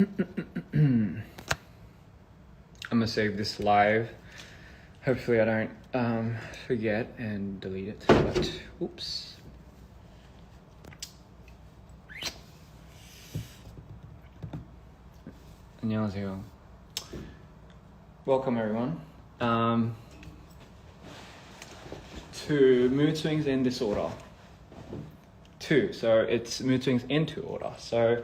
I'm gonna save this live. Hopefully I don't forget and delete it, but oops. 안녕하세요. Welcome everyone to mood swings in disorder 2. So it's mood swings into order. So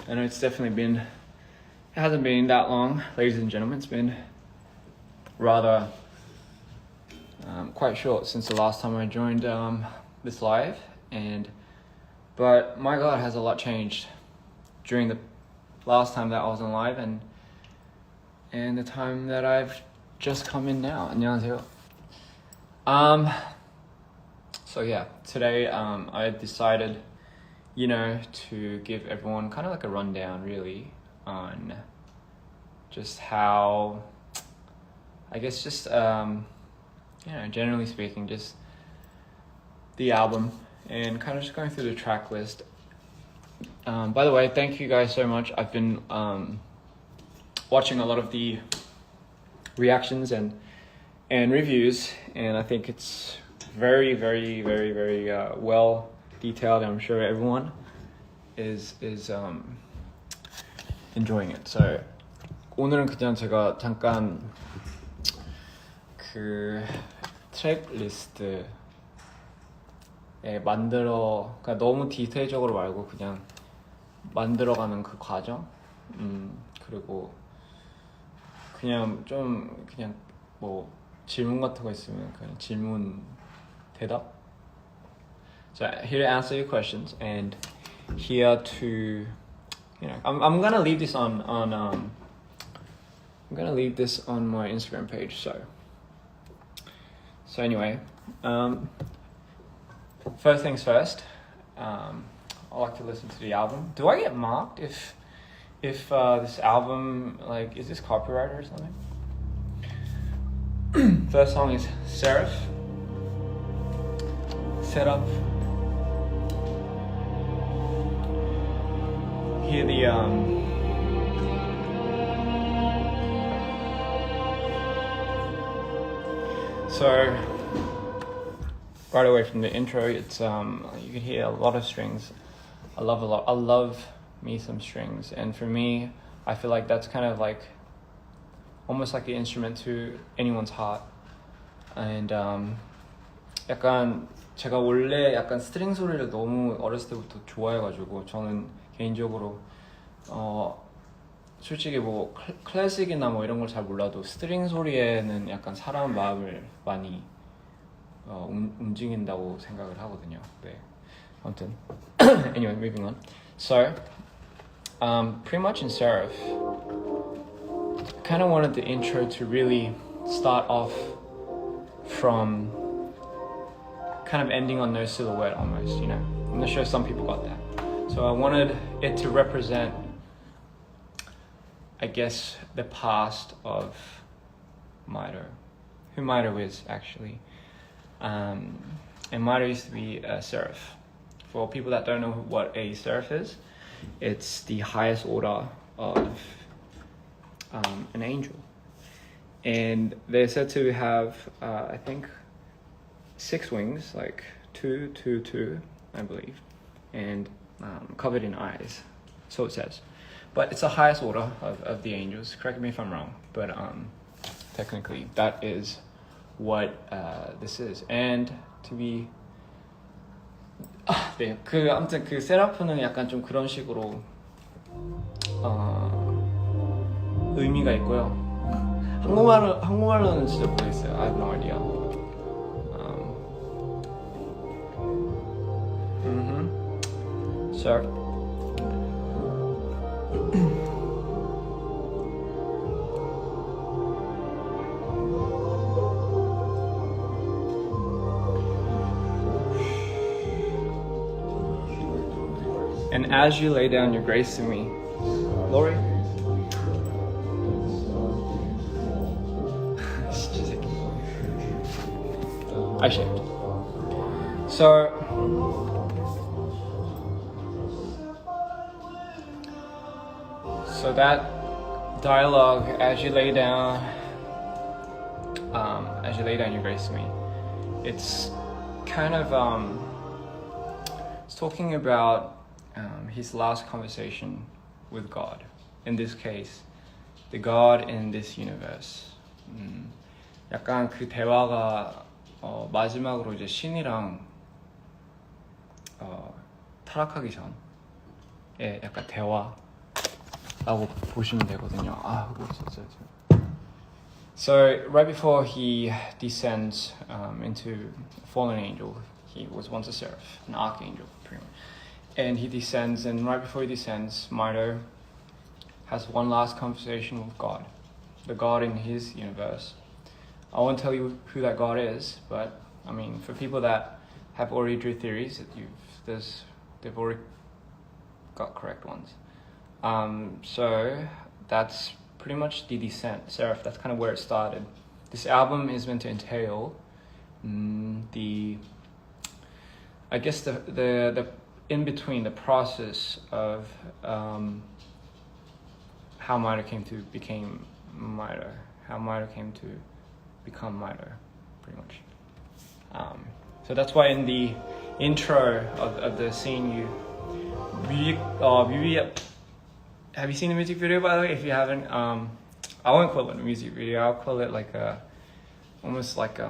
I know it's definitely been, it hasn't been that long, ladies and gentlemen. It's been rather quite short since the last time I joined this live, but my God, has a lot changed during the last time that I was on live and the time that I've just come in now. 안녕하세요. So yeah, today I decided, to give everyone kind of like a rundown really on just how, I guess just, generally speaking, just the album and kind of just going through the track list. By the way, thank you guys so much. I've been watching a lot of the reactions and reviews, and I think it's very, very, very, very well detailed. I'm sure everyone is enjoying it. So 오늘은 그냥 제가 잠깐 그 트랙 리스트에 그러니까 너무 디테일적으로 말고 그냥 만들어가는 그 과정, 그리고 그냥 뭐 질문 같은 거 있으면 그냥 질문 대답. So here to answer your questions and here to, I'm gonna leave this on I'm gonna leave this on my Instagram page. So anyway, first things first, I like to listen to the album. Do I get marked if this album, like, is this copyright or something? First song is Seraph, Set Up. Hear the so right away from the intro, it's you can hear a lot of strings. I love me some strings, and for me, I feel like that's kind of like almost like the instrument to anyone's heart. And 약간 제가 원래 약간 스트링 소리를 너무 어렸을 때부터 좋아해가지고, 저는 개인적으로 솔직히 뭐 클래식이나 뭐 이런 걸 잘 몰라도 스트링 소리에는 약간 사람 마음을 많이 움직인다고 생각을 하거든요. 네, 아무튼 anyway, moving on. So pretty much in Seraph, I kind of wanted the intro to really start off from kind of ending on No Silhouette almost, I'm not sure some people got that. So I wanted it to represent, I guess, the past of Mito, who Mito is actually. And Mito used to be a seraph. For people that don't know what a seraph is, it's the highest order of an angel. And they're said to have, I think, 6 wings, like 2, 2, 2, I believe, and covered in eyes, so it says. But it's the highest order of the angels. Correct me if I'm wrong, but technically that is what this is. And to be 네, 아무튼 그 세라프는 약간 좀 그런 식으로 의미가 있고요. 한국말로는 진짜 모르겠어요. I have no idea. So and as you lay down your grace to me, Lori. I shaved. So So that dialogue, as you lay down your grace to me, it's kind of it's talking about his last conversation with God. In this case, the God in this universe. 약간 그 대화가 마지막으로 이제 신이랑 타락하기 전에 약간 대화라고 보시면 되거든요. 그거 진짜. So right before he descends into a fallen angel, he was once a seraph, an archangel, pretty much. And he descends, and right before he descends, Mito has one last conversation with God, the God in his universe. I won't tell you who that God is, but I mean, for people that have already drew theories, they've already got correct ones. So that's pretty much the descent, Seraph. That's kind of where it started. This album is meant to entail the in between, the process of how Mito came to become Mito, how Mito came to become Mito, pretty much. So that's why in the intro of the scene, have you seen the music video, by the way? If you haven't, I won't call it a music video. I'll call it like almost like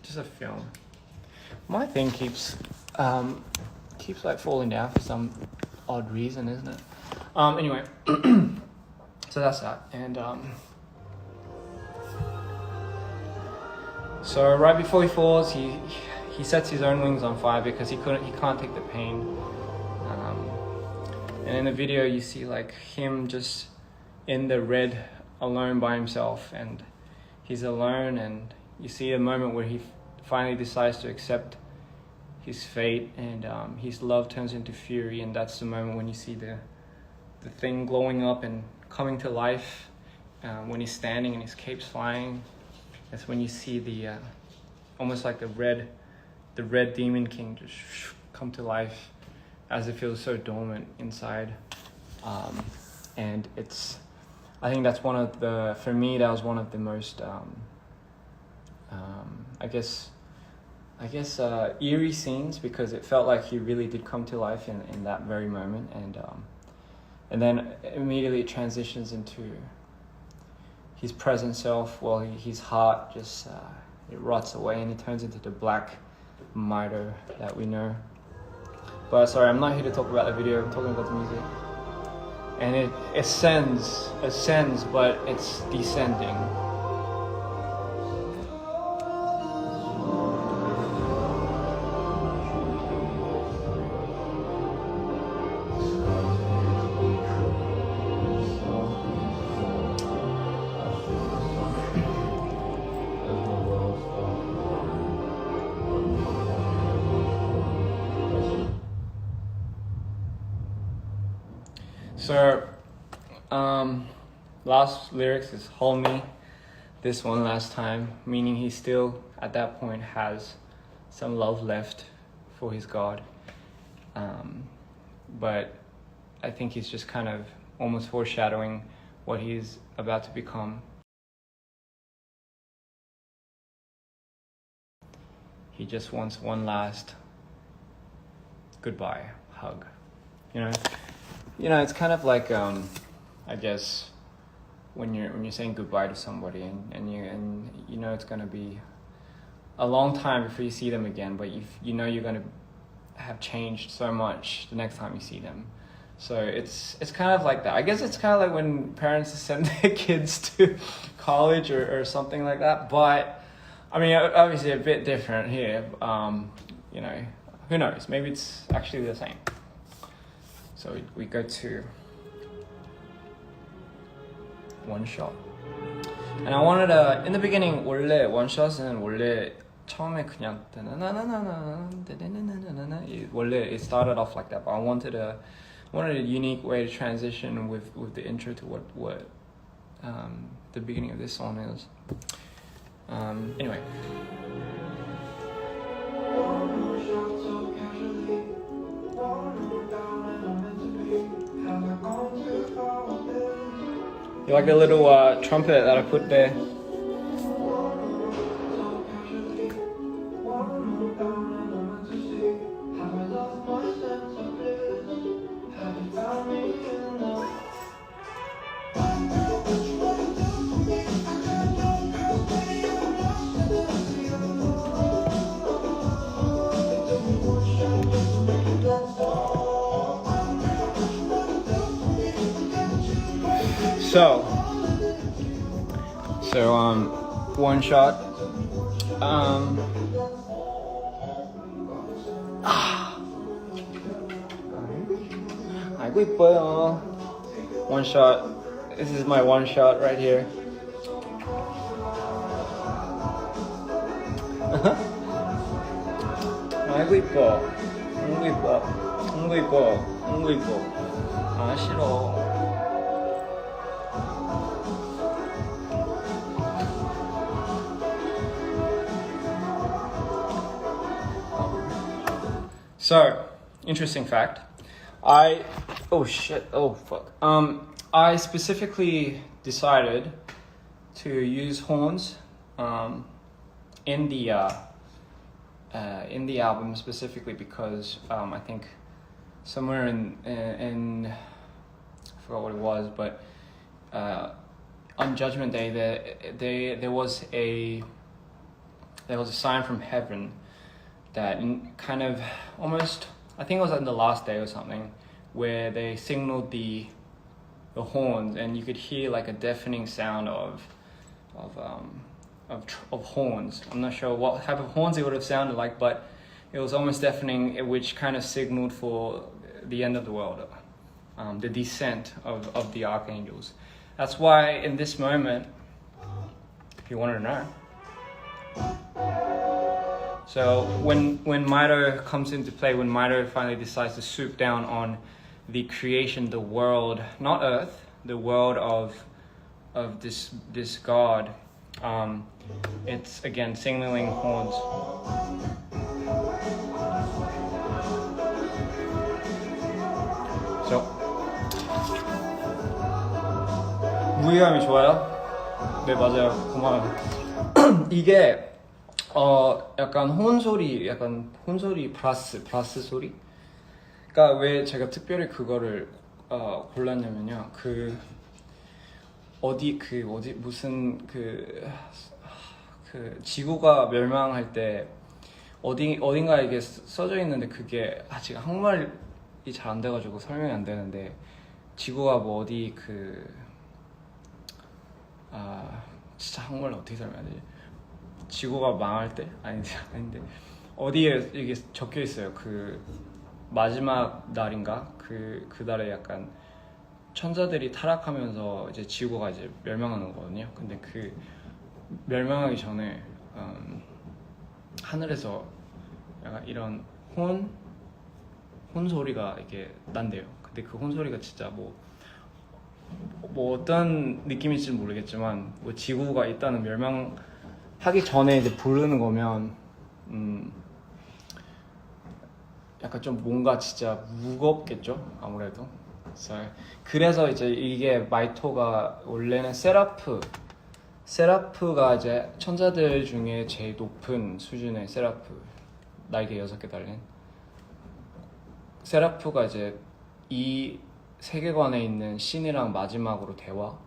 just a film. My thing keeps like falling down for some odd reason, isn't it? Anyway, so that's that. And so right before he falls, he sets his own wings on fire because he can't take the pain. And in the video, you see like him just in the red, alone by himself, and he's alone. And you see a moment where he finally decides to accept his fate, and his love turns into fury. And that's the moment when you see the thing glowing up and coming to life. When he's standing and his cape's flying, that's when you see the almost like the red demon king just come to life, as it feels so dormant inside. And I think that's for me, that was one of the most, I guess eerie scenes, because it felt like he really did come to life in that very moment. And then immediately it transitions into his present self. Well, his heart just, it rots away, and he turns into the black Mito that we know. But sorry, I'm not here to talk about the video, I'm talking about the music. And it ascends, but it's descending. So, last lyrics is hold me this one last time, meaning he still at that point has some love left for his God. But I think he's just kind of almost foreshadowing what he's about to become. He just wants one last goodbye hug, you know, it's kind of like I guess when you're saying goodbye to somebody, and you know it's gonna be a long time before you see them again, but you know you're gonna have changed so much the next time you see them. So it's kind of like that. I guess it's kind of like when parents send their kids to college or something like that. But I mean, obviously a bit different here. You know, who knows? Maybe it's actually the same. So we go to one shot. And I wanted in the beginning, 원래 원샷은 원래 처음에 그냥 원래 it started off like that, but I wanted a unique way to transition with the intro to what the beginning of this song is. Anyway. You like the little trumpet that I put there? So one shot. 아이고 이뻐요. One shot. This is my one shot right here. 아이고 이뻐. 아이고 이뻐. 아이고 이뻐. 아이고 이뻐. 아 싫어. So, interesting fact. I specifically decided to use horns in the album specifically because I think somewhere in I forgot what it was, but on Judgment Day there was a sign from heaven that kind of almost, I think it was on the last day or something, where they signaled the horns, and you could hear like a deafening sound of horns. I'm not sure what type of horns it would have sounded like, but it was almost deafening, which kind of signaled for the end of the world, the descent of the archangels. That's why in this moment, if you wanted to know, so when Maito comes into play, when Maito finally decides to swoop down on the creation, the world, not Earth, the world of this God, it's again signaling horns. So 무게감이 좋아요? 네 맞아요. 고마워요. 이게 약간 혼소리 브라스 소리. 그러니까 왜 제가 특별히 그거를 골랐냐면요. 무슨 지구가 멸망할 때 어딘가에 이게 써져 있는데 그게 지금 한국말이 잘 안 돼가지고 설명이 안 되는데 지구가 뭐 어디 진짜 한국말로 어떻게 설명해야 되지? 지구가 망할 때? 아닌데 어디에 이게 적혀 있어요. 마지막 날인가? 그 달에 약간 천사들이 타락하면서 이제 지구가 이제 멸망하는 거거든요. 근데 그 멸망하기 전에 하늘에서 약간 이런 혼 소리가 이렇게 난대요. 근데 그 혼 소리가 진짜 뭐 어떤 느낌일지는 모르겠지만 뭐 지구가 일단은 멸망하기 전에 이제 부르는 거면 약간 좀 뭔가 진짜 무겁겠죠 아무래도. 그래서 이제 이게 마이토가 원래는 세라프가 이제 천사들 중에 제일 높은 수준의 세라프, 날개 6개 달린 세라프가 이제 이 세계관에 있는 신이랑 마지막으로 대화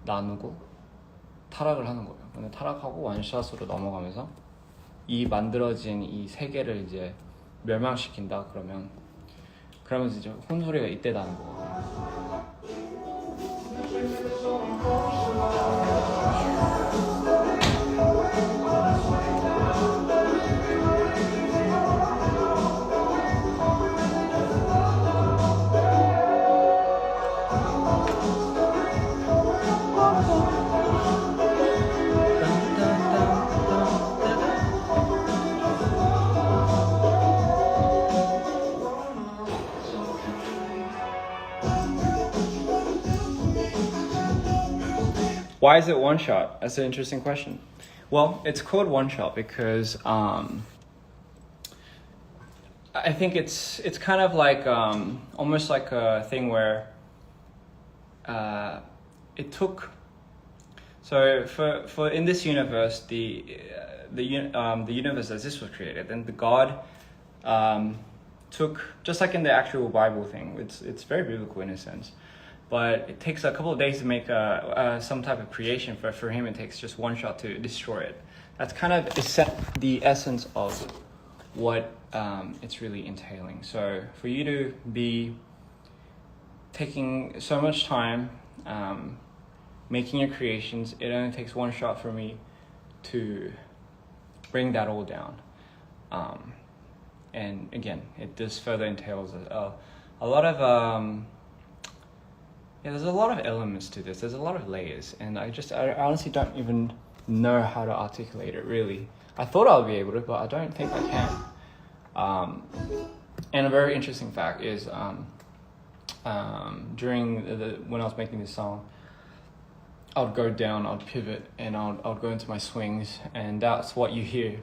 나누고 타락을 하는 거예요. 근데 타락하고 원샷으로 넘어가면서 이 만들어진 이 세계를 이제 멸망시킨다 그러면서 이제 혼소리가 이때 나는 거거든요. Why is it one shot? That's an interesting question. Well, it's called one shot because I think it's kind of like almost like a thing where it took. So for in this universe, the universe as this was created, and the God took, just like in the actual Bible thing. It's very biblical in a sense, but it takes a couple of days to make some type of creation. For him, it takes just one shot to destroy it. That's kind of the essence of what it's really entailing. So for you to be taking so much time making your creations, it only takes one shot for me to bring that all down. And again, this further entails a lot of there's a lot of elements to this. There's a lot of layers, and I honestly don't even know how to articulate it really. I thought I would be able to, but I don't think I can. And a very interesting fact is during when I was making this song, I would go down, I'd pivot, and I'd go into my swings, and that's what you hear.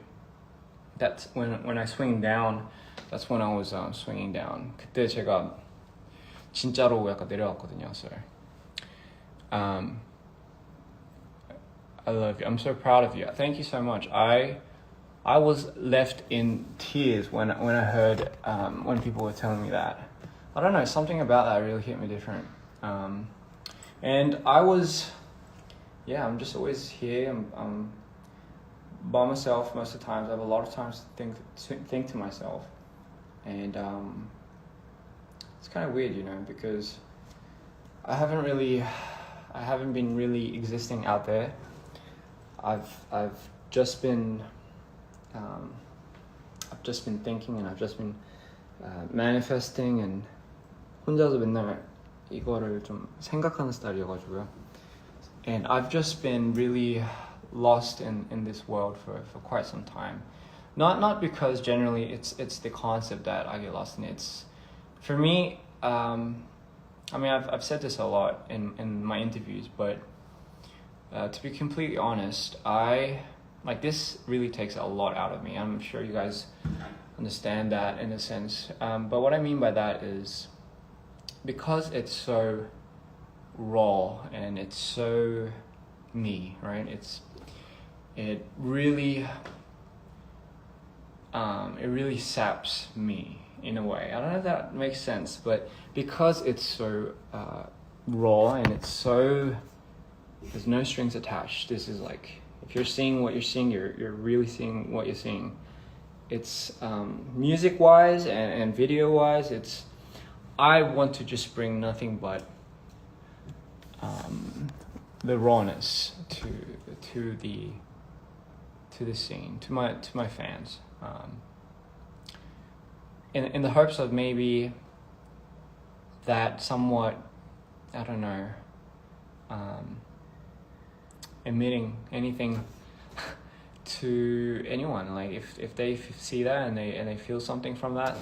That's when I swing down, that's when I was swinging down. 그때 제가 진짜로 약간 내려왔거든요. So I love you. I'm so proud of you. Thank you so much. I was left in tears when I heard when people were telling me that. I don't know, something about that really hit me different. And I was, I'm just always here. I'm by myself most of the times. I have a lot of times to think to myself, and it's kind of weird, because I haven't been really existing out there. I've just been thinking, and I've just been manifesting, and 혼자서 맨날 이거를 좀 생각하는 스타일이어가지고요. And I've just been really lost in this world for quite some time. Not because generally it's the concept that I get lost in. It's for me. I've said this a lot in my interviews, but to be completely honest, this really takes a lot out of me. I'm sure you guys understand that in a sense. But what I mean by that is because it's so raw and it's so me, right? It really saps me in a way. I don't know if that makes sense, but because it's so raw and there's no strings attached. This is like, if you're seeing what you're seeing, you're really seeing what you're seeing. It's music wise and video wise, I want to just bring nothing but the rawness to the scene, to my fans, in the hopes of maybe that somewhat, I don't know, emitting anything to anyone. Like if they see that and they feel something from that,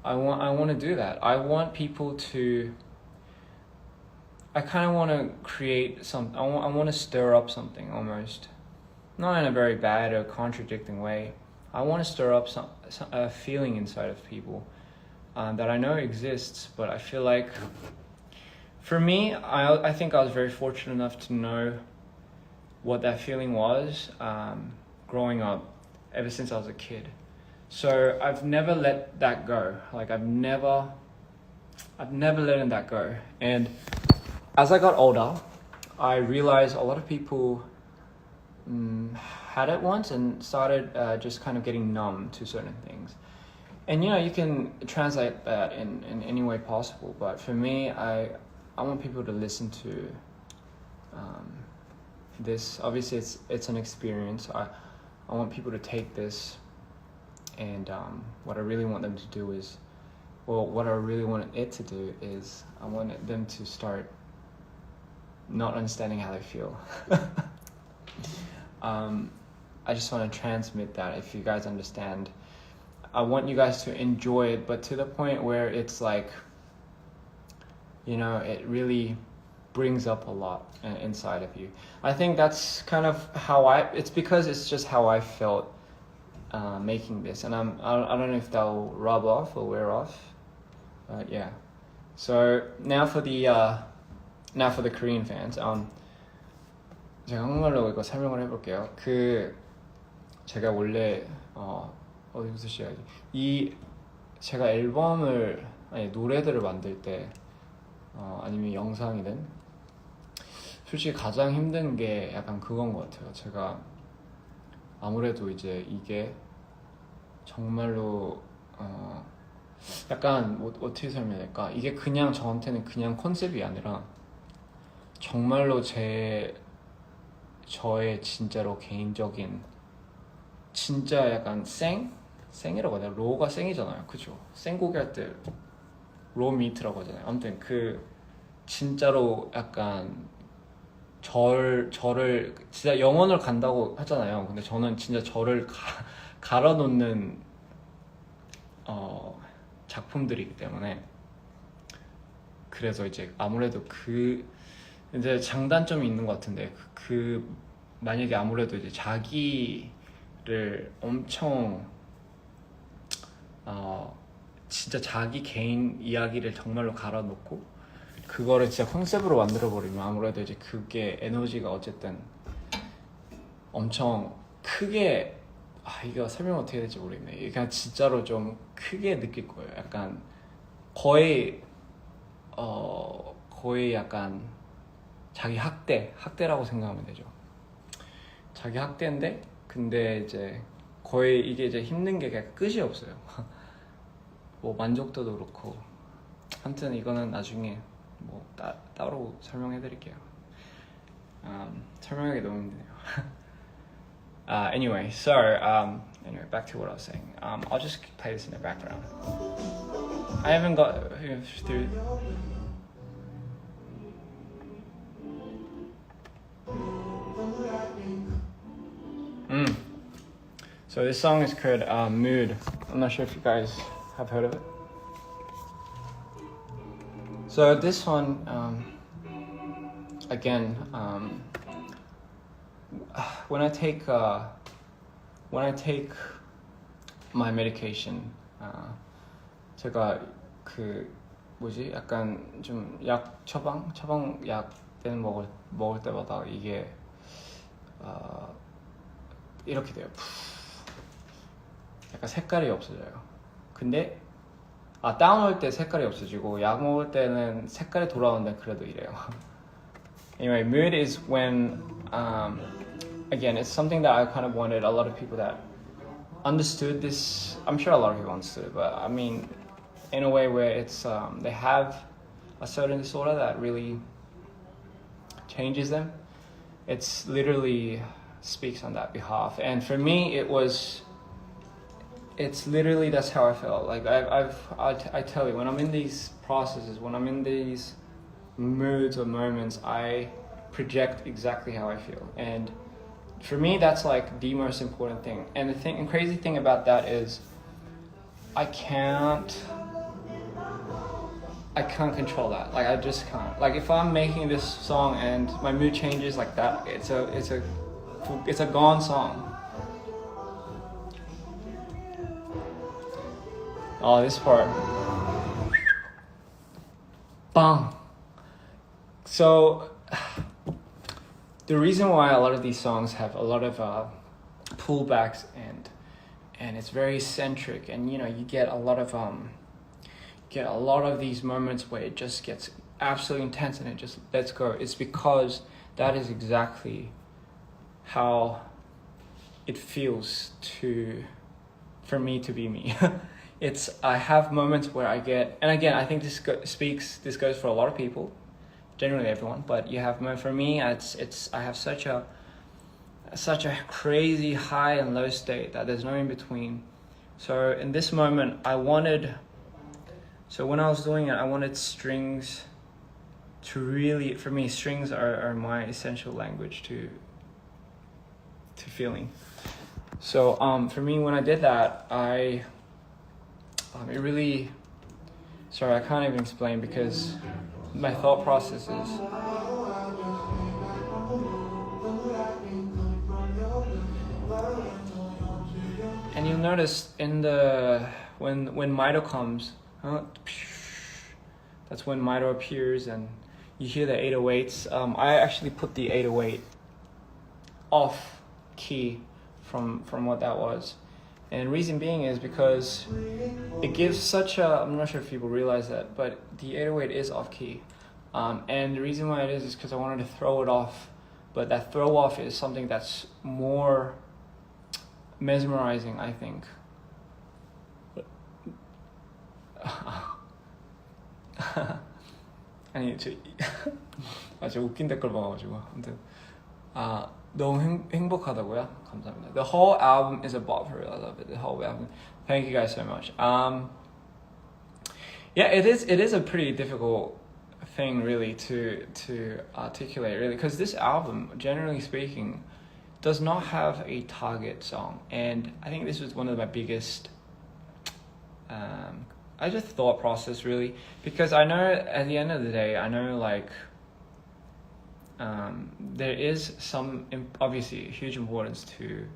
I want to do that. I want people to. I kind of want to create some. I want to stir up something almost, not in a very bad or contradicting way. I want to stir up a feeling inside of people that I know exists, but I feel like, for me, I think I was very fortunate enough to know what that feeling was growing up, ever since I was a kid. So I've never let that go. Like I've never letting that go. And as I got older, I realized a lot of people had it once and started just kind of getting numb to certain things. And you can translate that in any way possible. But for me, I want people to listen to this. Obviously, it's an experience. I want people to take this, and what I really want them to do is, what I really want it to do is, I want them to start not understanding how they feel. I just want to transmit that. If you guys understand, I want you guys to enjoy it, but to the point where it's like, it really brings up a lot inside of you. I think that's kind of how it's because it's just how I felt making this, and I don't know if that'll rub off or wear off, but yeah. So now for the now for the Korean fans, 제가 한국말로 이거 설명을 해볼게요. 제가 원래 어디부터 시작하지? 제가 앨범을 노래들을 만들 때 아니면 영상이든 솔직히 가장 힘든 게 약간 그건 것 같아요. 제가 아무래도 이제 이게 정말로 약간 어떻게 설명해야 될까? 이게 그냥 저한테는 그냥 컨셉이 아니라 정말로 저의 진짜로 개인적인 진짜 약간 생이라고 하나요? 로가 생이잖아요, 그죠? 생고기 할 때 로 미트라고 하잖아요. 아무튼 진짜로 약간 저를 진짜 영혼을 간다고 하잖아요. 근데 저는 진짜 저를 갈아놓는 작품들이기 때문에 그래서 이제 아무래도 이제 장단점이 있는 것 같은데 만약에 아무래도 이제 자기를 엄청 진짜 자기 개인 이야기를 정말로 갈아놓고 그거를 진짜 컨셉으로 만들어버리면 아무래도 이제 그게 에너지가 어쨌든 엄청 크게 이거 설명 어떻게 해야 될지 모르겠네. 그냥 진짜로 좀 크게 느낄 거예요. 약간 거의 약간 자기 학대라고 생각하면 되죠. 자기 학대인데 근데 이제 거의 이게 이제 힘든 게 그냥 끝이 없어요. 뭐 만족도도 그렇고. 아무튼 이거는 나중에 뭐 따로 설명해 드릴게요. 설명하기 너무 힘드네요. Anyway, anyway, back to what I was saying. I'll just play this in the background. I haven't got through. So this song is called Mood. I'm not sure if you guys have heard of it. So this one, again, when I take my medication, 제가 약간 좀 처방 약 때는 먹을 때마다 이게 이렇게 돼요. 약간 색깔이 없어져요. 근데 다운올 때 색깔이 없어지고 약 먹을 때는 색깔이 돌아오는데 그래도 이래요. Anyway, mood is when again, it's something that I kind of wanted a lot of people that understood this. I'm sure a lot of people understood it, but I mean, in a way where it's they have a certain disorder that really changes them. It's literally speaks on that behalf, and for me, it's literally that's how I felt. Like I tell you, when I'm in these processes, when I'm in these moods or moments, I project exactly how I feel, and for me, that's like the most important thing. And the crazy thing about that is, I can't control that. Like I just can't. Like if I'm making this song and my mood changes like that, it's a gone song. Oh, this part. Bang. So the reason why a lot of these songs have a lot of pullbacks and it's very centric, and you know you get a lot of these moments where it just gets absolutely intense and it just lets go. It's because that is exactly how it feels for me to be me. I have moments where I get, and again I think this goes for a lot of people, generally everyone, but for me I have such a crazy high and low state that there's no in between. So in this moment when I was doing it, I wanted strings to really, for me, strings are my essential language to feeling. So for me, when I did that, it really, sorry, I can't even explain because my thought process is, and you'll notice when Mito comes, that's when Mito appears, and you hear the 808s. I actually put the 808 off key from what that was. And reason being is because it gives such a, I'm not sure if people realize that, but the 808 is off key. And the reason why it is because I wanted to throw it off, but that throw off is something that's more mesmerizing, I think. 아니 저 웃긴 댓글 봐가지고 아무튼 너무 행복하다고요? 감사합니다. The whole album is a bop for real. I love it. The whole album. Thank you guys so much. Yeah, it is a pretty difficult thing really to articulate really, because this album, generally speaking, does not have a target song, and I think this was one of my biggest I just thought process really, because I know at the end of the day, I know like there is some obviously huge importance to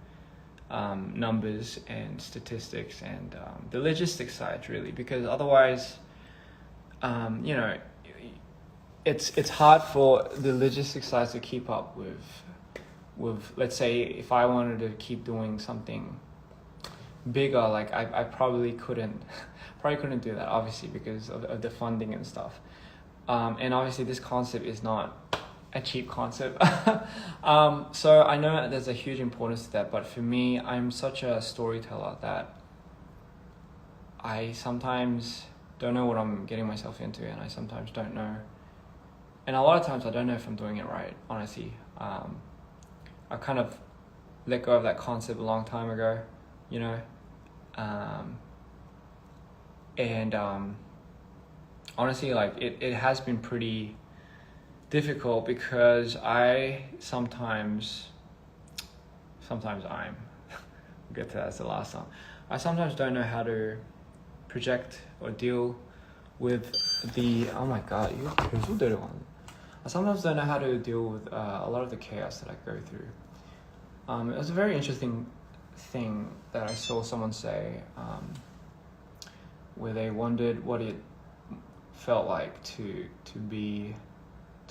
numbers and statistics and the logistics side really, because otherwise you know, it's hard for the logistics side to keep up with let's say if I wanted to keep doing something bigger, like I probably couldn't do that, obviously, because of the funding and stuff. And obviously this concept is not a cheap concept. So I know there's a huge importance to that, but for me, I'm such a storyteller that I sometimes don't know what I'm getting myself into, and I sometimes don't know. And a lot of times I don't know if I'm doing it right, honestly. I kind of let go of that concept a long time ago, you know. And honestly, like it has been pretty difficult, because I sometimes I'm we'll get to that as the last song. I sometimes don't know how to project or deal with the, oh my god, 이거 계속 내려가네. I sometimes don't know how to deal with a lot of the chaos that I go through. It was a very interesting thing that I saw someone say, where they wondered what it felt like to be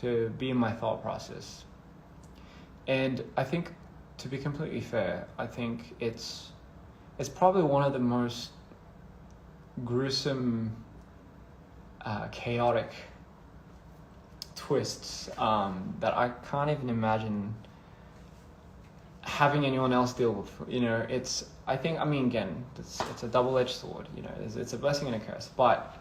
in my thought process. And I think, to be completely fair, I think it's probably one of the most gruesome, chaotic twists that I can't even imagine having anyone else deal with. You know, I mean, again, it's a double-edged sword, you know, it's a blessing and a curse, but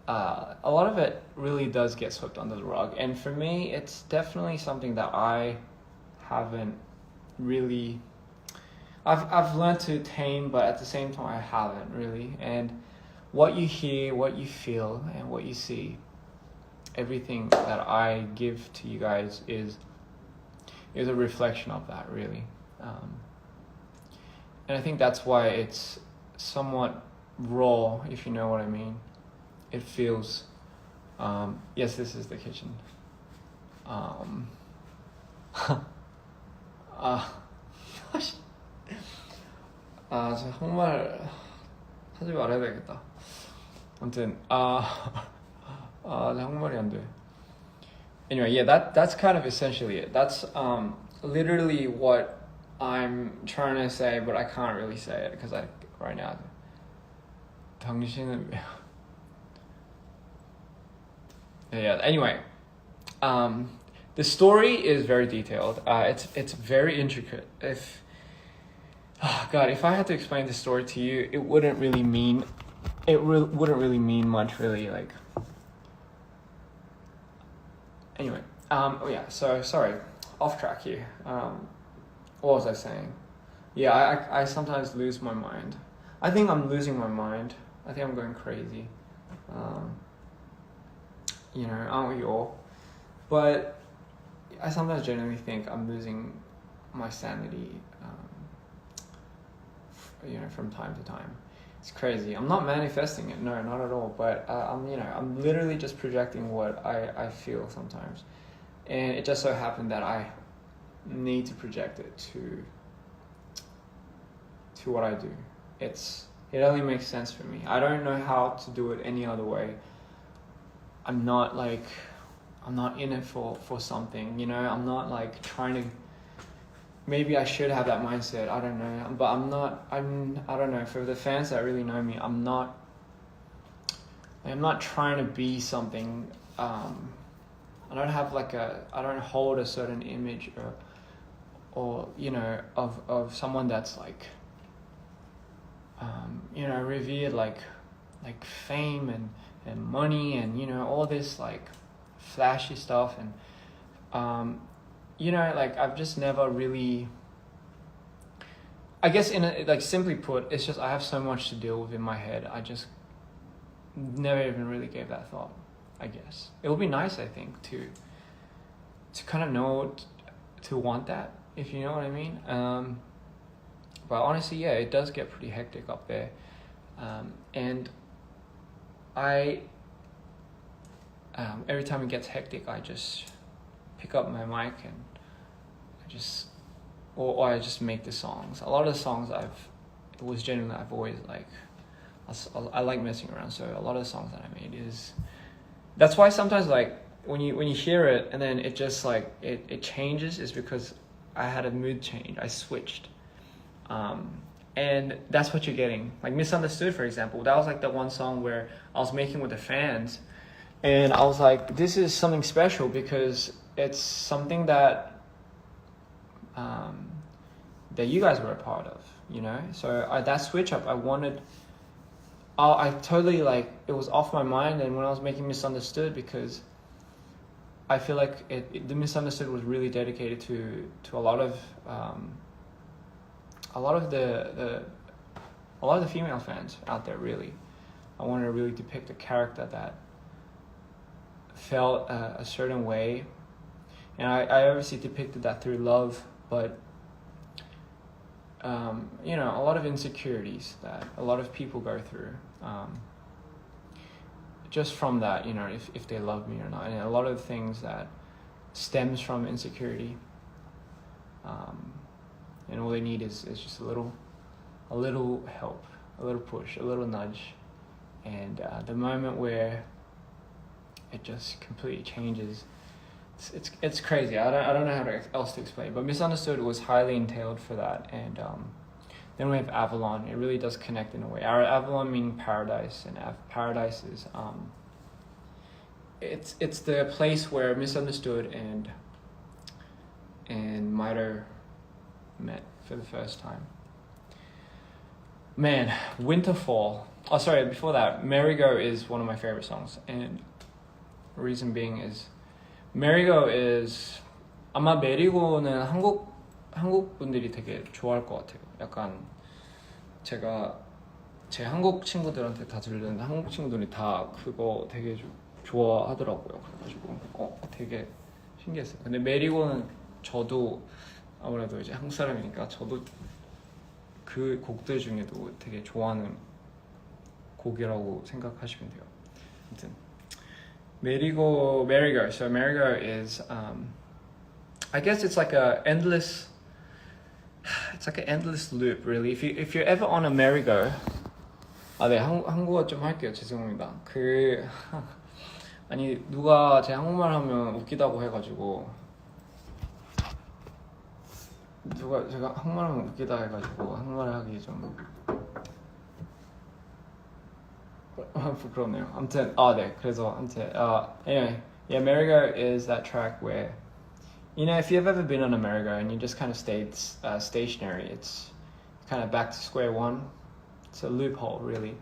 a lot of it really does get swept under the rug. And for me, it's definitely something that I haven't really, I've learned to tame, but at the same time I haven't really. And what you hear, what you feel, and what you see, everything that I give to you guys is a reflection of that, really. And I think that's why it's somewhat raw, if you know what I mean. It feels, yes, this is the kitchen. 저 정말 하지 말아야 되겠다. 아무튼 한국말이 안 돼. Anyway, yeah, that's kind of essentially it. That's literally what I'm trying to say, but I can't really say it because right now. 당신은 yeah. Anyway, the story is very detailed. It's very intricate. If I had to explain the story to you, it wouldn't really mean much, really. Like, anyway, oh yeah. So sorry, off track here. What was I saying? Yeah, I sometimes lose my mind. I think I'm losing my mind. I think I'm going crazy. You know, aren't we all? But I sometimes genuinely think I'm losing my sanity. You know, from time to time. It's crazy. I'm not manifesting it, no, not at all. But I'm literally just projecting what I feel sometimes, and it just so happened that I need to project it to what I do. It only makes sense for me. I don't know how to do it any other way. I'm not like in it for something, you know. I'm not like trying to. Maybe I should have that mindset. I don't know, but I'm not. I don't know. For the fans that really know me, I'm not trying to be something. I don't have like I don't hold a certain image or you know of someone that's like you know, revered like fame and money and you know all this like flashy stuff and you know, like I've just never really, I guess like simply put, it's just I have so much to deal with in my head. I just never even really gave that thought. I guess it would be nice, I think, to kind of know to want that, if you know what I mean. But honestly, yeah, it does get pretty hectic up there, and I every time it gets hectic, I just pick up my mic and I just or I just make the songs. A lot of the songs I've always like, I like messing around, so a lot of the songs that I made is, that's why sometimes like when you hear it and then it just like it changes, is because I had a mood change, I switched, and that's what you're getting. Like Misunderstood, for example, that was like the one song where I was making with the fans, and I was like, this is something special because it's something that that you guys were a part of, you know. So that switch up, I totally like, it was off my mind. And when I was making Misunderstood, because I feel like the Misunderstood was really dedicated to a lot of the female fans out there. Really, I wanted to really depict a character that felt a certain way, and I obviously depicted that through love, but you know, a lot of insecurities that a lot of people go through, just from that, you know, if they love me or not, and a lot of things that stems from insecurity, and all they need is just a little help, a little push, a little nudge, and the moment where it just completely changes, it's crazy. I don't know how else to explain, but Misunderstood was highly entailed for that. And then we have Avalon. It really does connect in a way. Our Avalon meaning paradise, and paradise is it's the place where Misunderstood and Miter met for the first time. Man, Winterfall. Oh, sorry. Before that, Merry-Go is one of my favorite songs, and the reason being is Merry-Go is, 아마 메리고는 한국 분들이 되게 좋아할 것 같아요. 약간 제가 제 한국 친구들한테 다 들렸는데 한국 친구들이 다 그거 되게 좋아하더라고요. 그래가지고 되게 신기했어요. 근데 메리고는 저도 아무래도 이제 한국 사람이니까 저도 그 곡들 중에도 되게 좋아하는 곡이라고 생각하시면 돼요. 아무튼 Merry-Go. So Merry-Go is, I guess it's like an endless loop, really. If you're ever on a merry-go, 네, 한국어 좀 할게요. 죄송합니다. 아니 누가 제 한국말 하면 웃기다고 해가지고, 제가 한국말 하면 웃기다 해가지고 한국말 하기 좀 부끄럽네요. 아무튼 네, 그래서 anyway, yeah, merry-go is that track where, you know, if you've ever been on a merry-go and you just kind of stayed stationary, it's kind of back to square one. It's a loophole, really.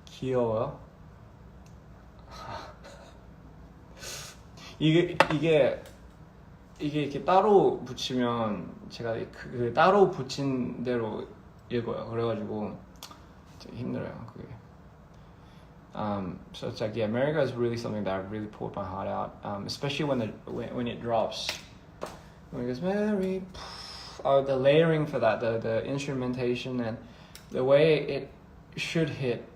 귀여워요. 이게 이렇게 따로 붙이면 제가 그 따로 붙인 대로 읽어요. 그래가지고 되게 힘들어요, 그게. So it's like, yeah, Merry-Go is really something that really poured my heart out, especially when it drops. When it goes Merry, the layering for that, the instrumentation and the way it should hit.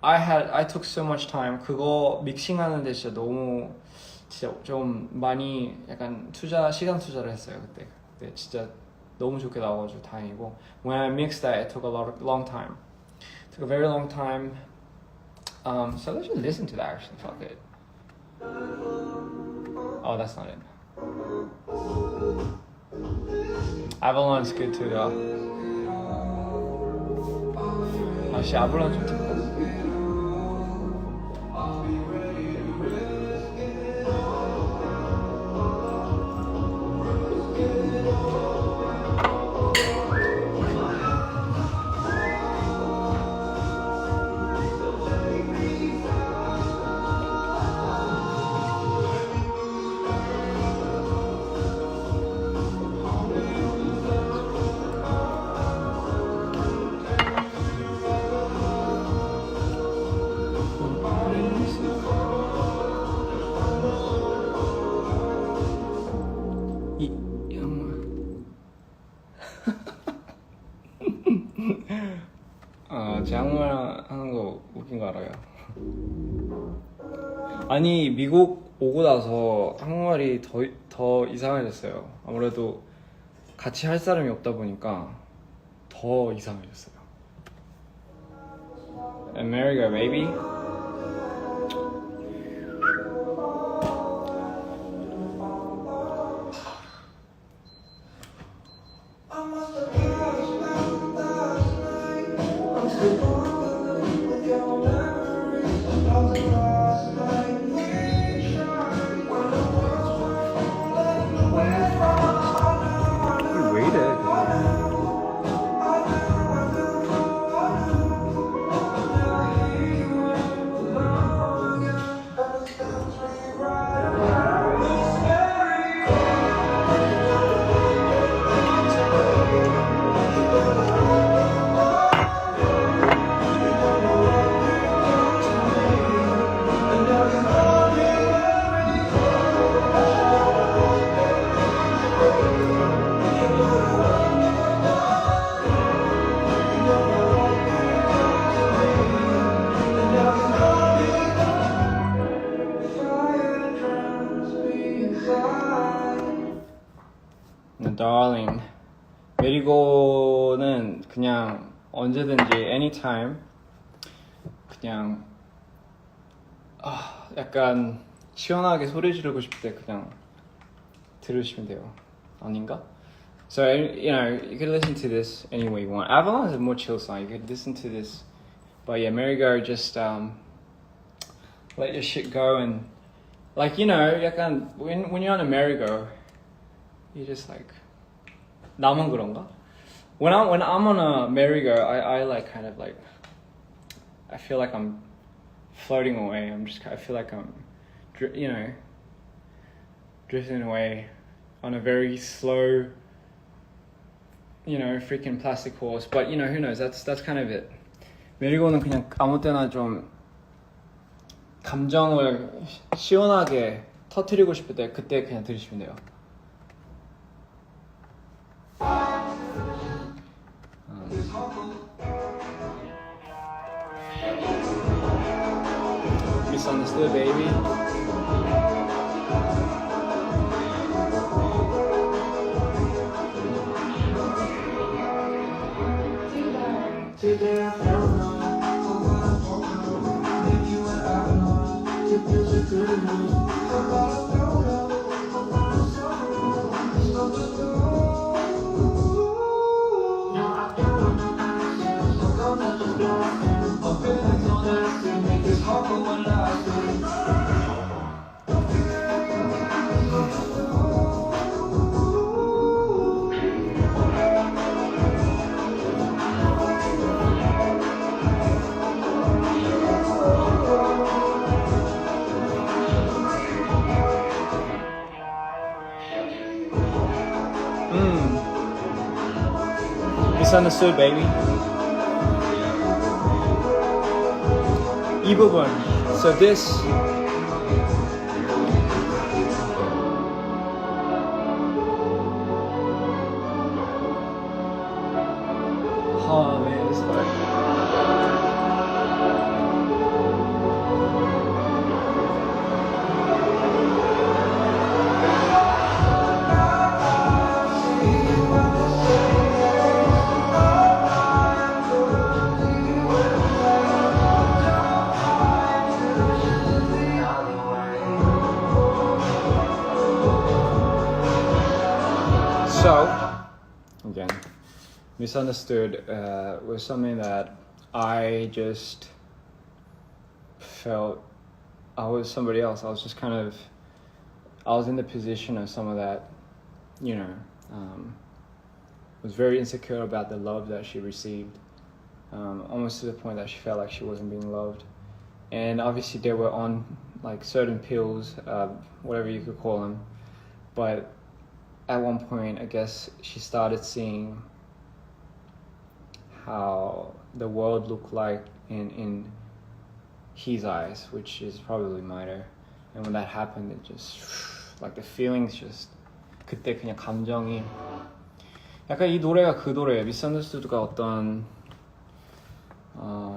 I took so much time. 그거 믹싱하는데 진짜 좀 많이 약간 시간 투자를 했어요 그때. 진짜 너무 좋게 나와가지고 다행이고. When I mixed that, it took a long time. It took a very long time. So let's just listen to that actually, fuck it. Oh, that's not it. Avalon's good too though. 아, 씨, 아발론 좀 듣고. 제 한국말 하는 거 웃긴 거 알아요? 아니 미국 오고 나서 한국말이 더 이상해졌어요. 아무래도 같이 할 사람이 없다 보니까 더 이상해졌어요. America, baby. 왜 이래? Darling, 메리고는 그냥 언제든지 anytime 그냥 약간 시원하게 소리 지르고 싶을 때 그냥 들으시면 돼요. 아닌가? So you know you could listen to this any way you want. Avalon is a more chill song. You could listen to this, but yeah, Merry-Go just let your shit go and like you know 약간 when you're on a merry-go, you just like 나만 그런가? When I'm on a merry-go, I like kind of like I feel like I'm floating away. I feel like I'm you know drifting away on a very slow you know freaking plastic horse. But you know who knows? That's kind of it. 메리고는 그냥 아무 때나 좀 감정을 시원하게 터뜨리고 싶을 때 그때 그냥 들으시면 돼요. Misunderstood, baby. Today I found maybe you and I it feels a good news. Misunderstood, baby. 이 부분. So this. Oh man, this part. misunderstood was something that I just felt I was somebody else. I was just kind of, I was in the position of someone that, you know, was very insecure about the love that she received, almost to the point that she felt like she wasn't being loved. And obviously they were on like certain pills, whatever you could call them, but at one point I guess she started seeing how the world looked like in his eyes, which is probably Mater. And when that happened, it just like the feelings just 그때 그냥 감정이 약간 이 노래가 그 노래예요. 미스언더스투드가 어떤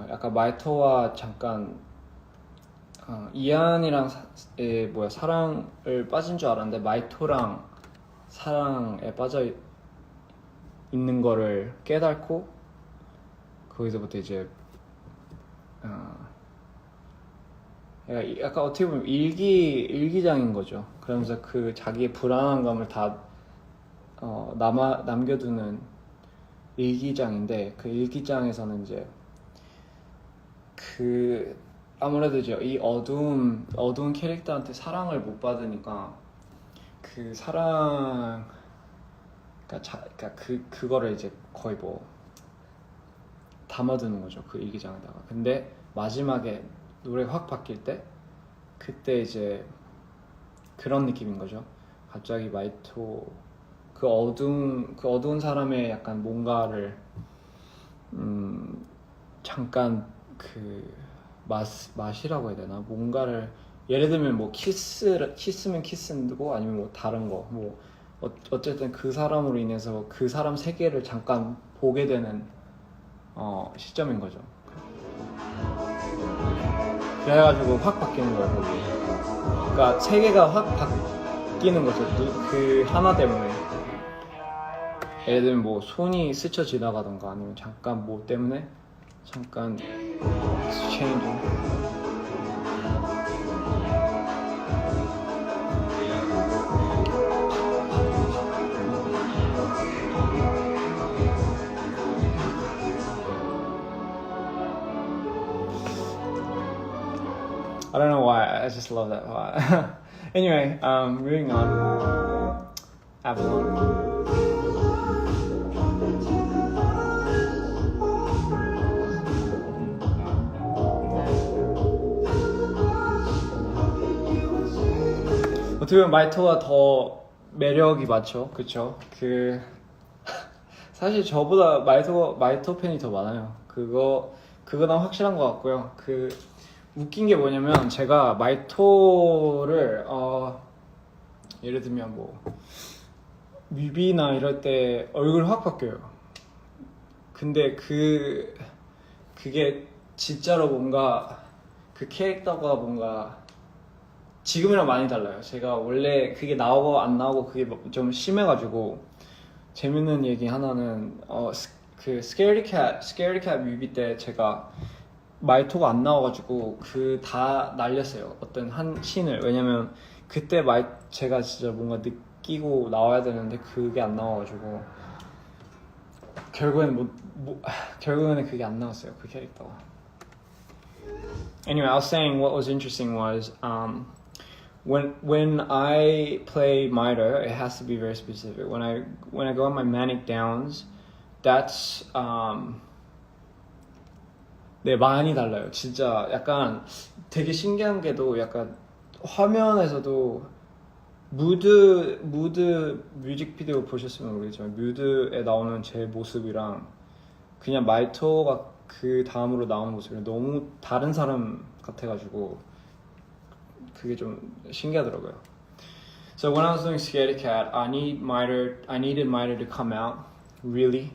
약간 마이토와 잠깐 이안이랑 사랑을 빠진 줄 알았는데 마이토랑 사랑에 빠져 있는 거를 깨닫고 거기서부터 이제 약간 어떻게 보면 일기장인 거죠. 그러면서 그 자기의 불안한 감을 다 남겨두는 일기장인데, 그 일기장에서는 이제 그 아무래도 이제 이 어두운 캐릭터한테 사랑을 못 받으니까 그 사랑 그러니까 그거를 이제 거의 뭐 담아두는 거죠, 그 일기장에다가. 근데 마지막에 노래가 확 바뀔 때 그때 이제 그런 느낌인 거죠. 갑자기 마이토 그 어두운 사람의 약간 뭔가를 잠깐 그 맛이라고 해야 되나? 뭔가를 예를 들면 뭐 키스면 키스고 아니면 뭐 다른 거 뭐 어쨌든 그 사람으로 인해서 그 사람 세계를 잠깐 보게 되는 시점인 거죠. 그래가지고 확 바뀌는 거예요, 거기. 그러니까 세계가 확 바뀌는 거죠. 그 하나 때문에. 예를 들면 뭐 손이 스쳐 지나가던가 아니면 잠깐 뭐 때문에 잠깐 changing. I don't know why, I just love that part. Anyway, moving on. Avalon. 어떻게 보면 마이토가 더 매력이 많죠, 그쵸? 사실 저보다 마이토 팬이 더 많아요. 그거는 확실한 것 같고요. 웃긴 게 뭐냐면 제가 마이토를 예를 들면 뭐 뮤비나 이럴 때 얼굴 확 바뀌어요. 근데 그게 진짜로 뭔가 그 캐릭터가 뭔가 지금이랑 많이 달라요. 제가 원래 그게 나오고 안 나오고 그게 좀 심해가지고 재밌는 얘기 하나는 그 Scaredy Cat 뮤비 때 제가 마이토가 안 나와가지고 다 날렸어요. 어떤 한 씬을. 왜냐면 그때 제가 진짜 뭔가 느끼고 나와야 되는데 그게 안 나와가지고 결국에는 그게 안 나왔어요, 그 캐릭터가. Anyway, I was saying what was interesting was when I play Mater, it has to be very specific. When I go on my manic downs, that's 네, 많이 달라요. 진짜 약간 되게 신기한 게도 약간 화면에서도 무드 뮤직비디오 보셨으면 모르겠지만 뮤드에 나오는 제 모습이랑 그냥 마이토가 그 다음으로 나오는 모습이랑 너무 다른 사람 같아가지고 그게 좀 신기하더라고요. So when I was doing Scaredy Cat, I needed Mater to come out, really.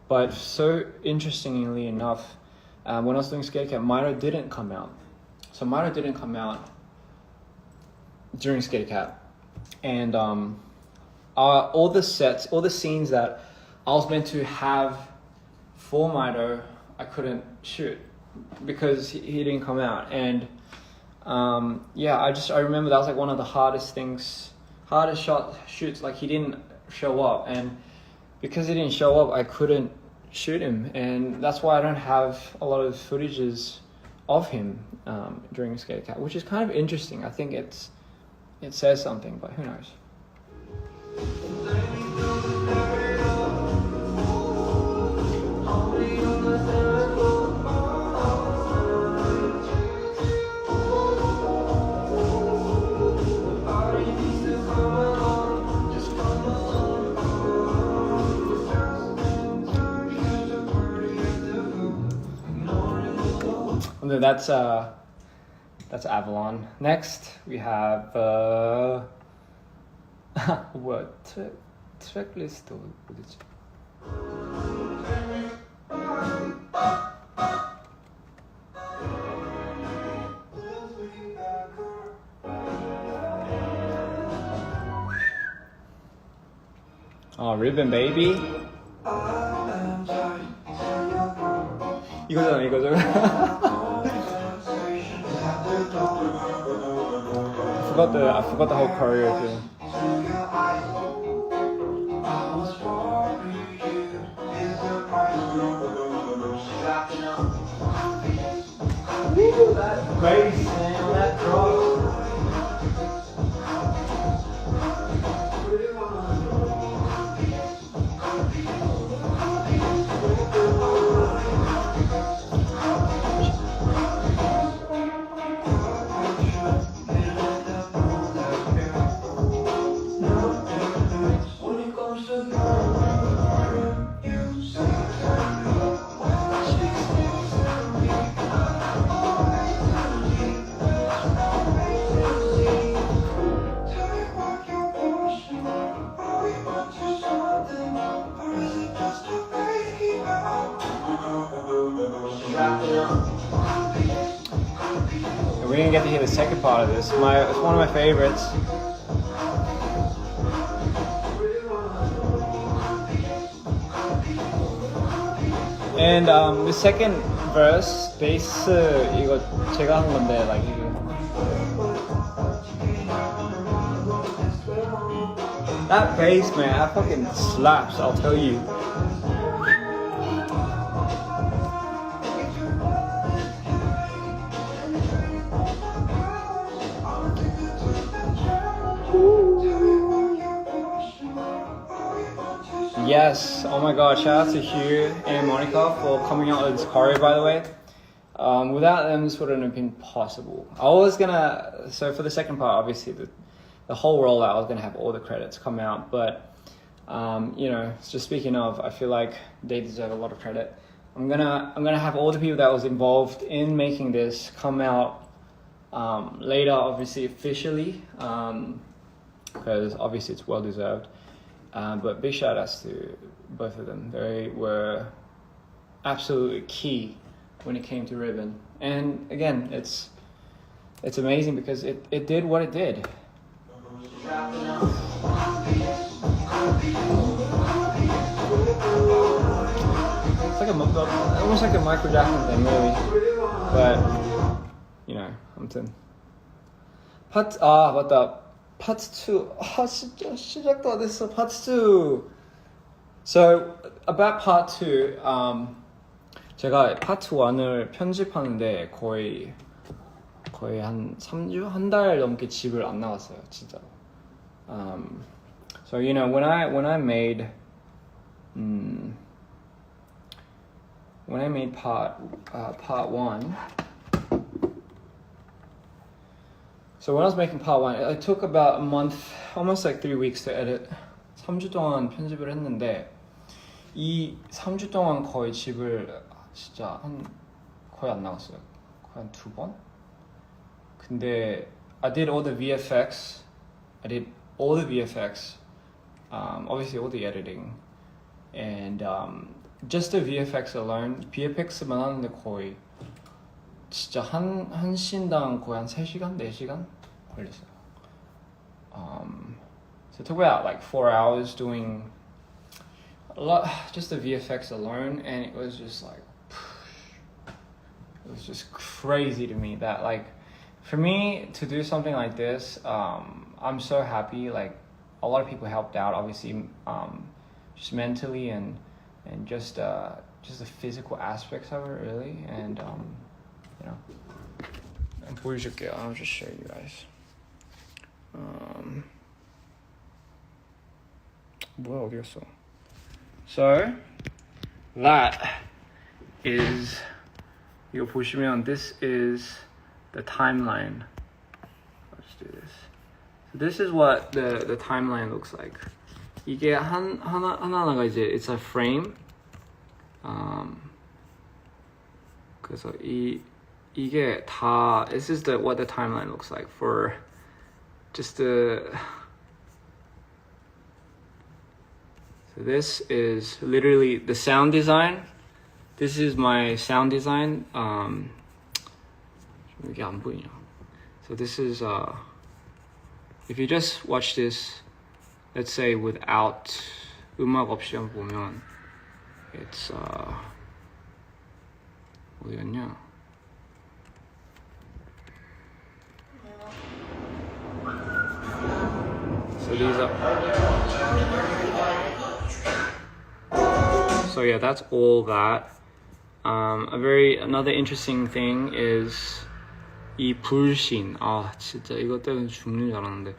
But so interestingly enough, when I was doing Scaredy Cat, Mater didn't come out. So Mater didn't come out during Scaredy Cat. And all the scenes that I was meant to have for Mater, I couldn't shoot because he didn't come out. And I remember that was like one of the hardest shoots. Like he didn't show up, and because he didn't show up, I couldn't shoot him, and that's why I don't have a lot of footages of him during Skate Cat, which is kind of interesting. I think it says something, but who knows. That's Avalon. Next we have what track list 어디지? Ribbon Baby. 이거잖아. I forgot the whole choreo too. Woo, that bass, man, that drop. We didn't get to hear the second part of this. It's one of my favorites. And the second verse, bass 이거 제가 한 건데, like that bass, man, that fucking slaps. I'll tell you. Yes, oh my god, shout out to Hugh and Monica for coming out with this choreo, by the way. Without them, this wouldn't have been possible. So for the second part, obviously, the whole rollout, I was gonna have all the credits come out, but, just speaking of, I feel like they deserve a lot of credit. I'm gonna have all the people that was involved in making this come out later, obviously, officially, because obviously it's well deserved. But big shout outs to both of them. They were absolutely key when it came to Ribbon. And again, it's amazing because it did what it did. It's like almost like a Michael Jackson thing, really. But 아무튼 맞다. Part 2. 진짜 시작도 안 했어. Part 2. So about Part 2, 제가 Part 1을 편집하는데 거의 한 3주? 한 달 넘게 집을 안 나갔어요, 진짜로. So when I made part 1. So when I was making part 1, it took about a month, almost like 3 weeks to edit. 3주 동안 편집을 했는데 이 3주 동안 거의 집을 진짜 거의 안 나갔어요. 거의 한 2번? 근데 I did all the VFX. Obviously all the editing. And just the VFX alone, VFX만 하는데 거의 진짜 한 씬당 거의 한 3시간, 4시간 걸렸어요. So it took about like 4 hours doing a lot, just the VFX alone, and it was just like, it was just crazy to me that like, for me to do something like this, I'm so happy. Like a lot of people helped out, obviously, just mentally and and just the physical aspects of it really. And you know, 보여줄게요. I'll just show you guys. 뭐야 어디 갔어? So that is, 이거 보시면 this is the timeline. Let's do this. So this is what the timeline looks like. 이게 하나하나가 이제 it's a frame. 그래서 이게 다 this is what the timeline looks like for just the. So this is literally the sound design. This is my sound design. 이게 안 보이냐? So this is if you just watch this, let's say without 음악 없이 한번 보면 it's 어디였냐? So these are. So yeah, that's all that. Another interesting thing is 이 불신. 아 진짜 이것 때문에 죽는 줄 알았는데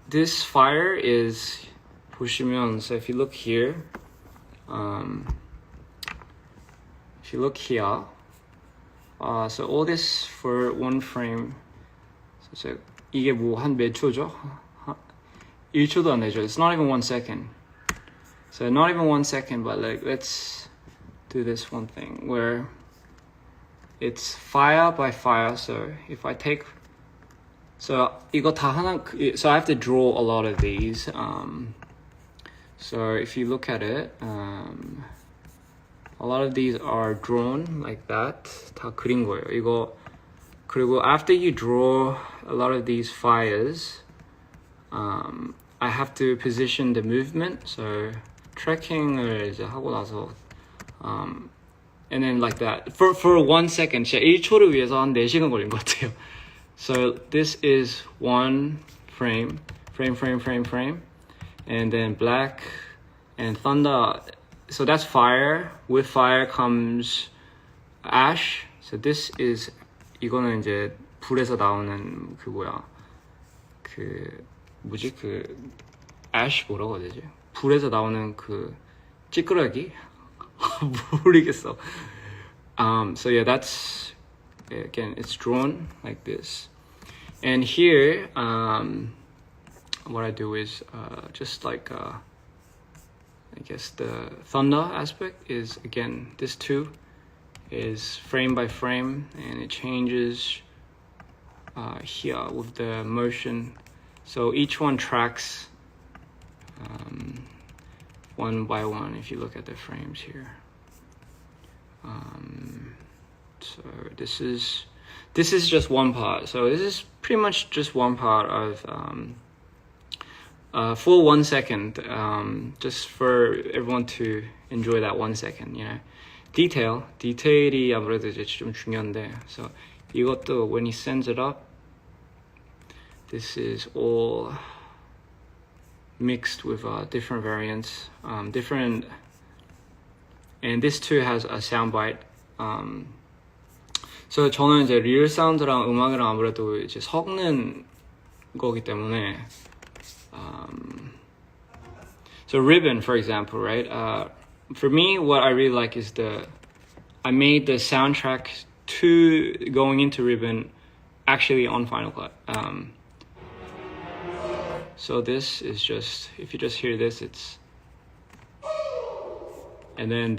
this fire is 보시면, so if you look here, if you look here, so all this for one frame. So 이게 뭐 한 몇 초죠? 1초도 안 되죠. It's not even 1 second. So not even 1 second, but like let's do this one thing where it's fire by fire. So if I take, so 이거 다 하나, so I have to draw a lot of these. So if you look at it, a lot of these are drawn like that. 다 그린 거예요. 이거 그리고 after you draw a lot of these fires, I have to position the movement. So 트래킹을 이제 하고 나서 and then like that for 1 second. 진짜 1초를 위해서 한 4시간 걸린 것 같아요. So this is one frame, and then black and thunder. So that's fire. With fire comes ash. So this is, 이거는 이제 불에서 나오는 그 뭐야, 그 뭐지, 그 ash 뭐라고 해야 되지? 불에서 나오는 그 찌끄러기? 모르겠어. So yeah, that's, again, it's drawn like this. And here, what I do is just like, I guess the thunder aspect is, again, this too is frame by frame, and it changes here with the motion. So each one tracks one by one if you look at the frames here. So this is just one part. So this is pretty much just one part of for 1 second, just for everyone to enjoy that 1 second, you know. 디테일이 아무래도 이제 좀 중요한데, so 이것도 when he sends it up, this is all mixed with different variants, different, and this too has a soundbite. So 저는 이제 리얼 사운드랑 음악이랑 아무래도 이제 섞는 거기 때문에, so ribbon, for example, right? For me, what I really like is I made the soundtrack to going into ribbon actually on Final Cut. So this is just, if you just hear this, it's, and then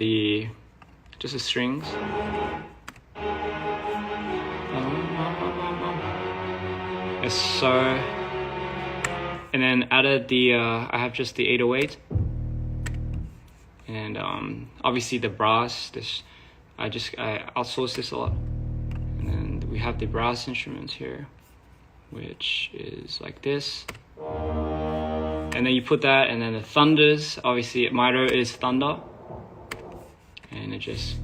just the strings. Yes, so, and then added I have just the 808. And obviously the brass, I outsource this a lot. And then we have the brass instruments here, which is like this. And then you put that, and then the thunders, obviously Miro is thunder. And it just,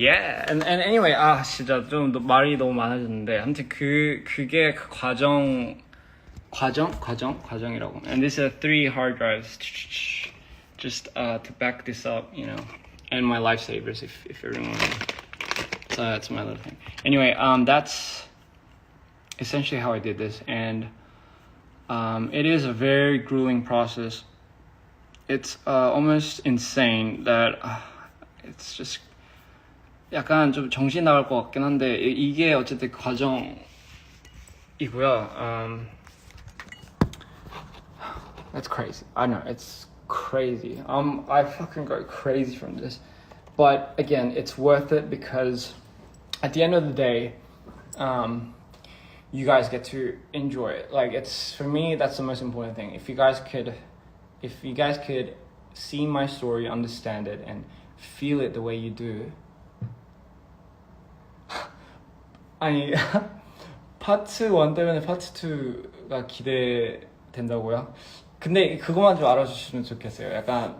yeah. And anyway, 진짜 좀 말이 너무 많아졌는데, 아무튼 그게 그 과정이라고. And these are 3 hard drives, just to back this up, you know, and my lifesavers if everyone. So that's my little thing. Anyway, that's essentially how I did this, and it is a very grueling process. It's almost insane that it's just 약간 좀 정신 나갈 것 같긴 한데 이게 어쨌든 과정이고요. That's crazy. I know it's crazy. I fucking go crazy from this, but again, it's worth it because at the end of the day, you guys get to enjoy it. Like it's for me, that's the most important thing. If you guys could see my story, understand it, and feel it the way you do. 아니 파트 1 때문에 파트 2가 기대된다고요? 근데 그것만 좀 알아주시면 좋겠어요. 약간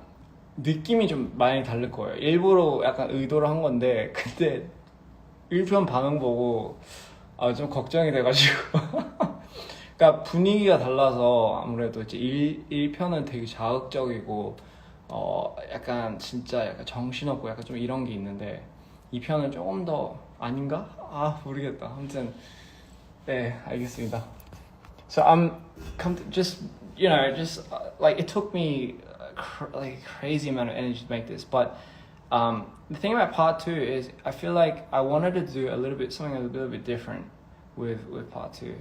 느낌이 좀 많이 다를 거예요. 일부러 약간 의도로 한 건데 근데 1편 반응 보고 좀 걱정이 돼가지고 그러니까 분위기가 달라서 아무래도 이제 1편은 되게 자극적이고 약간 진짜 약간 정신없고 약간 좀 이런 게 있는데 2편은 조금 더 아닌가? 모르겠다. 아무튼 네, 알겠습니다. So just you know, just like it took me like crazy amount of energy to make this, but the thing about part 2 is I feel like I wanted to do something a little bit different with part 2,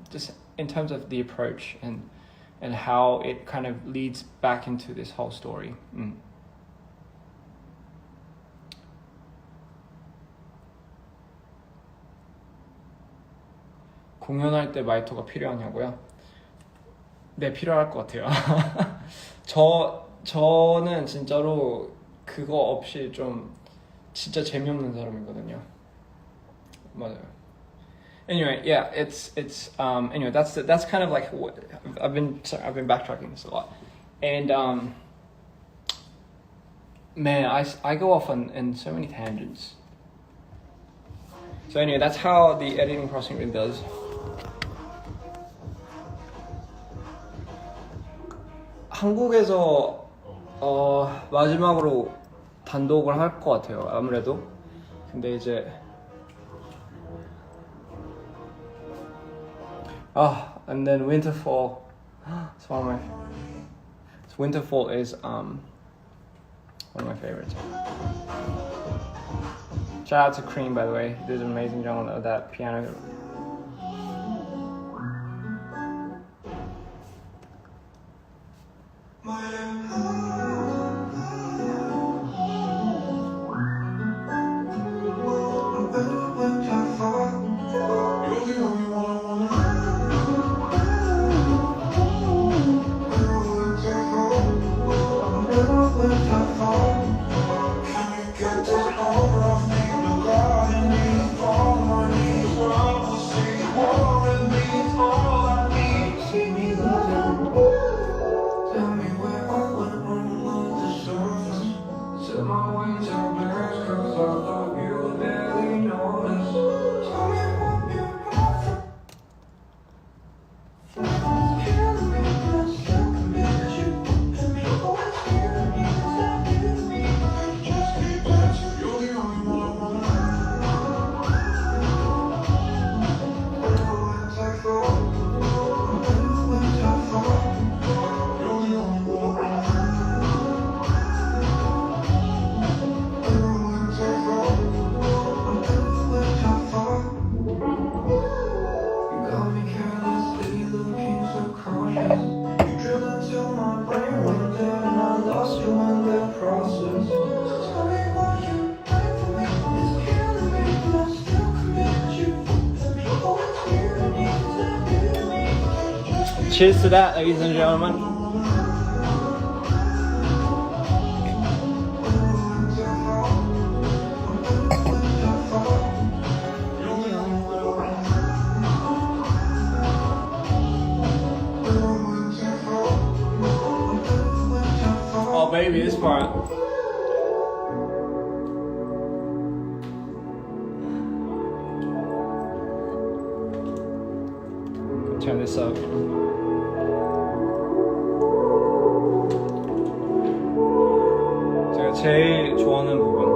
just in terms of the approach and how it kind of leads back into this whole story. 공연할 때 마이터가 필요하냐고요? 네, 필요할 것 같아요. 저는 진짜로 그거 없이 좀 진짜 재미없는 사람이거든요. 맞아요. Anyway, yeah, it's anyway, that's kind of like what I've been backtracking this a lot, and man, I go off in so many tangents. So anyway, that's how the editing process really does. 한국에서 마지막으로 단독을 할 것 같아요. 아무래도. 근데 이제 and then Winterfall. It's one of my. Winterfall is one of my favorites. Shout out to Cream, by the way. He did an amazing job on that piano. Cheers to that, ladies and gentlemen. Oh baby, this part. turn this up. 제가 제일 좋아하는 부분.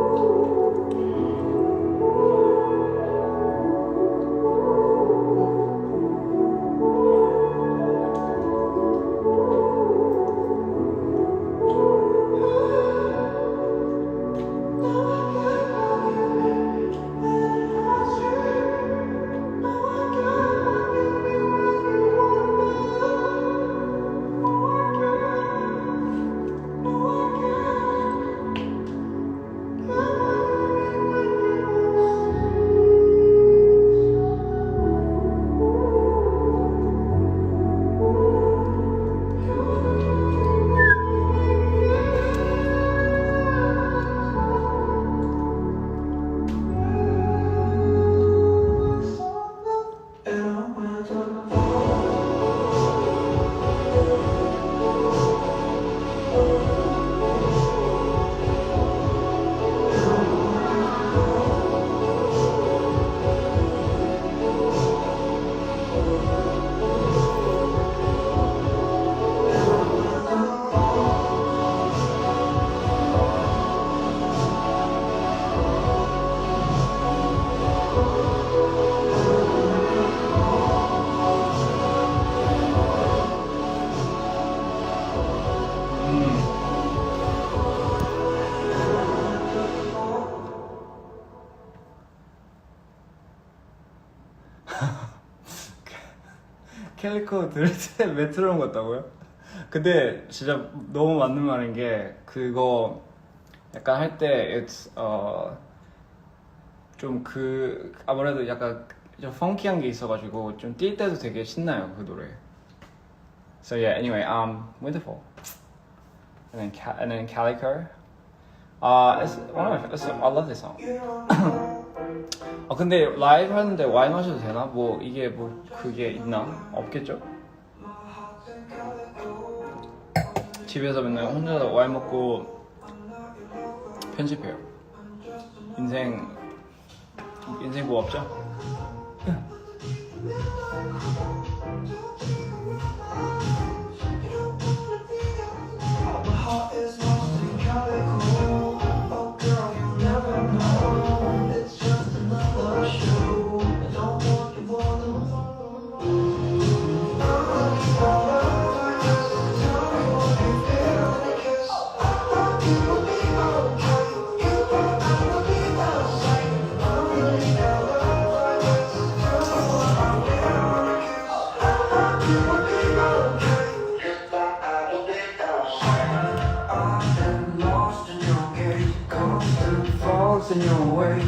캘리코 들을 때 메트로놈 같다고요? 근데 진짜 너무 맞는 말인 게 그거 약간 할 때 좀 아무래도 약간 좀 펑키한 게 있어가지고 좀 뛸 때도 되게 신나요 그 노래. So yeah, anyway, wonderful. And then Calico. I love this song. 근데 라이브 하는데 와인 마셔도 되나? 뭐 이게 뭐 그게 있나? 없겠죠? 집에서 맨날 혼자 와인 먹고 편집해요. 인생 뭐 없죠? In your way,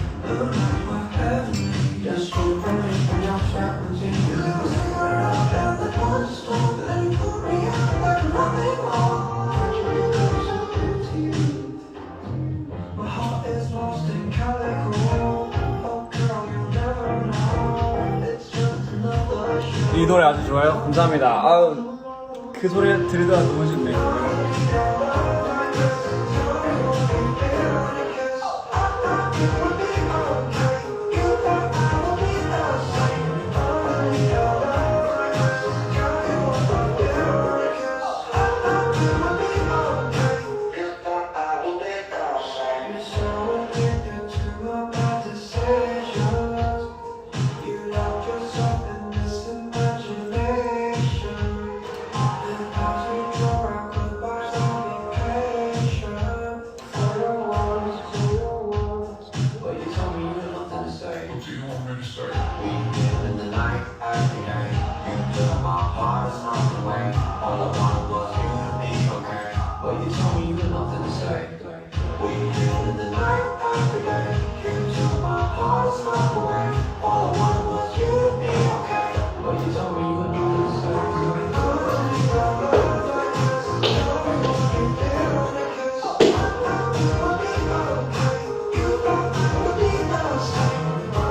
이 노래 아주 좋아요. 감사합니다. 그 소리 들으다 너무 좋네요.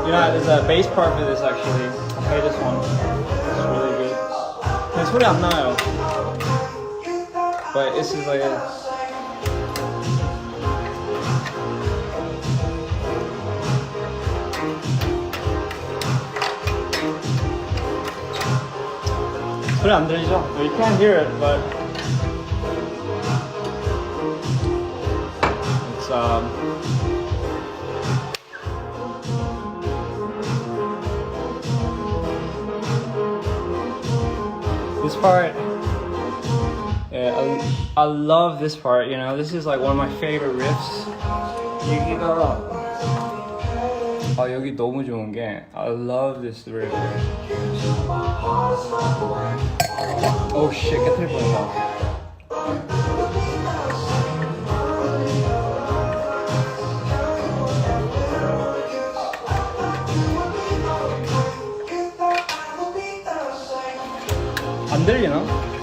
Yeah, there's a bass part for this actually. I'll play this one. It's really good. 근데 소리 안 나요. But this is like a 소리 안 들리죠? You can't hear it, but it's this part. Yeah, I love this part. You know, this is like one of my favorite riffs. 여기가 여기 너무 좋은 게 I love this riff. Oh shit, 깨트릴 뻔했다. 안 들리나?